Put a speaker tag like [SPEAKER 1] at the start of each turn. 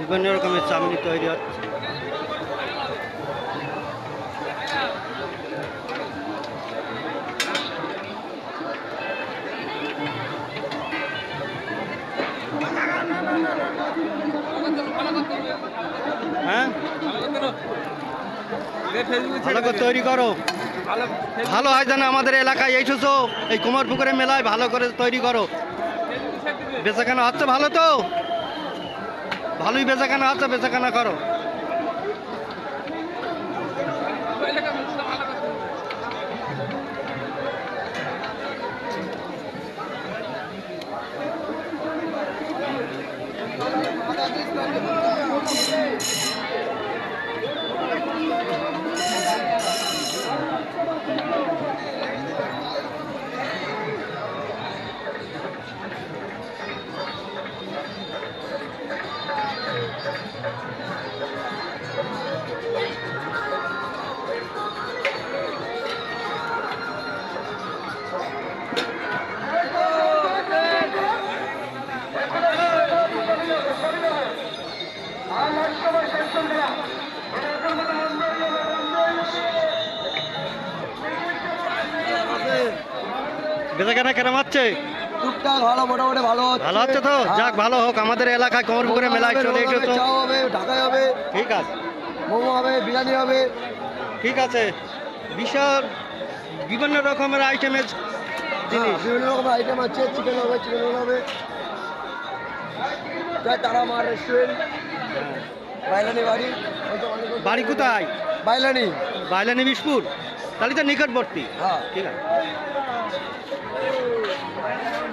[SPEAKER 1] বিভিন্ন রকমের চাউমিন তৈরি হচ্ছে। হ্যাঁ, ভালো করে তৈরি করো, ভালো হয় যেন আমাদের এলাকায় এসেছো এই কুমারপুকুরের মেলায়, ভালো করে তৈরি করো। বেচাকেনা হচ্ছে ভালো তো? ভালোই বেচাকেনা হচ্ছে, বেচাকেনা করো। বেচাকেনা কেরম হচ্ছে?
[SPEAKER 2] টুকটাক ভালো, মোটামুটি ভালো
[SPEAKER 1] ভালো হচ্ছে তো? যাক, ভালো হোক। আমাদের এলাকায় কুমারপুকুরের মেলায় চলে এসেছো।
[SPEAKER 2] চাও হবে, ঢাকায় হবে,
[SPEAKER 1] ঠিক আছে,
[SPEAKER 2] মোমো হবে, বিরিয়ানি হবে।
[SPEAKER 1] ঠিক আছে। বিশাল বিভিন্ন রকমের আইটেমের জিনিস।
[SPEAKER 2] বিভিন্ন রকমের আইটেম আছে, চিকেন হবে, চিকেন রোল হবে। জয় তারা মার রেস্টুরেন্ট, বাইলানি বাড়ি।
[SPEAKER 1] বাড়ি কোথায়?
[SPEAKER 2] বাইলানি।
[SPEAKER 1] বাইলানি বিশপুর, তাহলে তো নিকটবর্তী।
[SPEAKER 2] হ্যাঁ,
[SPEAKER 1] ঠিক আছে।